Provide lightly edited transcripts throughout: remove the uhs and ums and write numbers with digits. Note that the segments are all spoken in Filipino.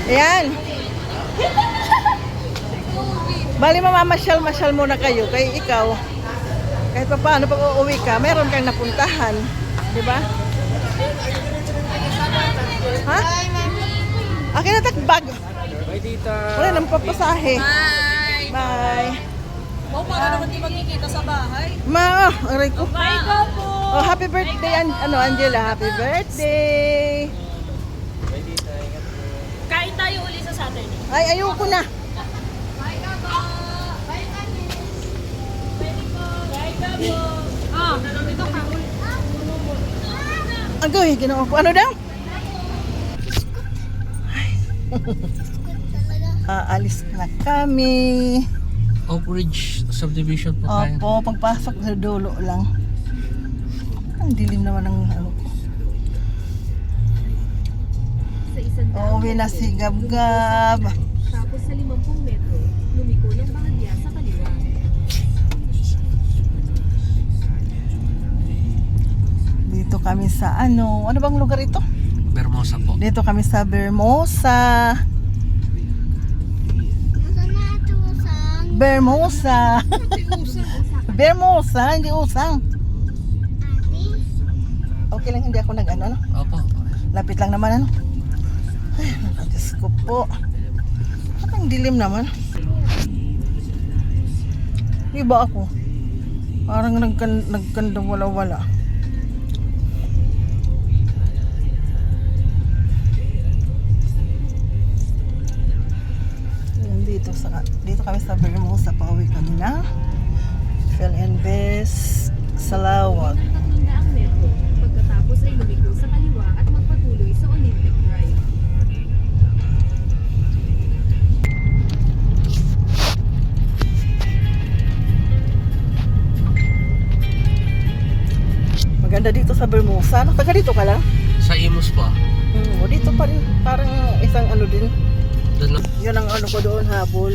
Ayan. Bali mamamasyal-masyal muna kayo. Kaya ikaw, kahit pa paano pag uuwi ka, meron kang napuntahan. Diba? Ha? Akin na tagbag. Bye, tita. Wala nang papasahe. Bye! Bye. Oh, para naman di magkikita sa bahay. Aray ko. Bye ko po! Oh, happy birthday, Angela. Happy birthday. Kain tayo uli sa Saturday. Ay, ayoko na. Bye ka po! Bye ka po! Bye ka po! Ah, ito ka. Agoy, ginawa ko. Ano daw? Aalis na kami. Oak Ridge subdivision po tayo. Opo, pagpasok sa dulo lang. Ang dilim naman ng ano ko. Uuwi na si Gab-Gab. Tapos sa 50 metro, lumiko ng bahagya sa kaliwa. Dito kami sa ano bang lugar ito? Bermosa po. Dito kami sa Bermosa. Bermosa. Bermosa, hindi usang. Okay lang, hindi ako nag-ano, no? Opo. Lapit lang naman, ano? Ay, Diyos ko po. Ang dilim naman. Iba ako. Parang nagkandang wala-wala. Dito kami sa Bermosa, pauwi kami na Phil and Bess Salawag. 300 metro, pagkatapos ay lumiko sa kaliwa at magpatuloy sa Olympic Drive. Maganda dito sa Bermosa. Taga dito ka lang? Sa Imus po. Dito pa rin. Parang isang ano din. Doon lang. Yun ang ano ko doon, habol.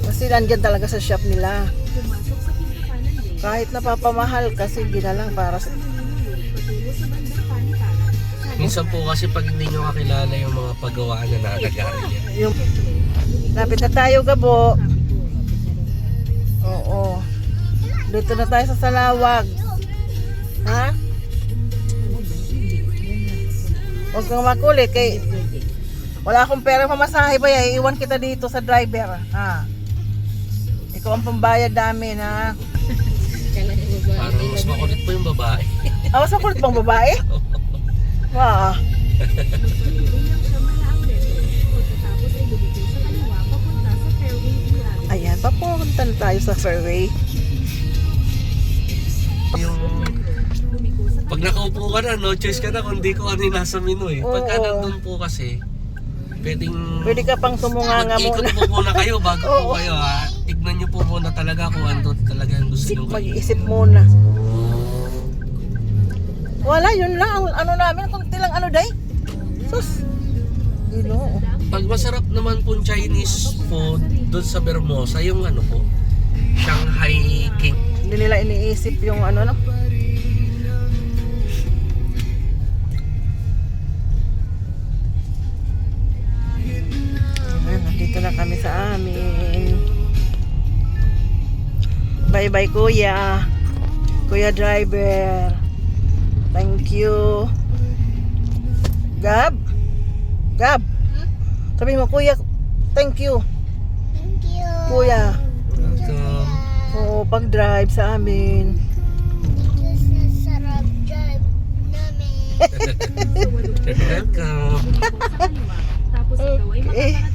Kasi nandyan talaga sa shop nila. Pumasok sa pinakanan lane, Kahit napapamahal kasi ginalang para sa... patungo sa bandang Panitaran. Minsan po kasi pag hindi nyo kakilala yung mga paggawaan na naagagari niya. Yung... Lapit na tayo, Gabo. Oo. Dito na tayo sa Salawag. Ha? Huwag kang makulit kay... Wala akong pera pamasahe ba yan? Iiwan kita dito sa driver. Ha? Ikaw ang pambayad namin, ha? Parang mas makulit po yung babae. Mas makulit bang babae? Wow. Patuloy lang siya malaang metro, pagkatapos ay lumiko sa kaliwa papunta sa Fairway View Avenue. Ayan, papunta na tayo sa fairway. Yung Lumiko sa pag nakaupo ka na, no choice ka na kung di ko ano yung nasa menu eh. Pagka Oo. nandun po kasi, Pwede ka pang sumunganga mag-ikot muna. po muna kayo bago Oo. po kayo ha. Tignan nyo po muna talaga kung ano talaga yung gusto nyo kayo. Mag-iisip muna. Wala, yun lang. Ang ano namin, kunti lang ano, day. Sus. Ginoo. Pag masarap naman po Chinese food doon sa Bermosa, yung ano po, Shanghai King. Hindi nila iniisip yung ano, no? Ayan, nandito na kami sa amin. Bye-bye, kuya. Kuya driver. Thank you. Gab? Gab? Sabi mo, kuya, thank you. Thank you. Kuya. Welcome. Oo, pag-drive sa amin. Thank you sa sarap drive namin. Welcome. sa kaliwa, tapos ikaw ay makakarating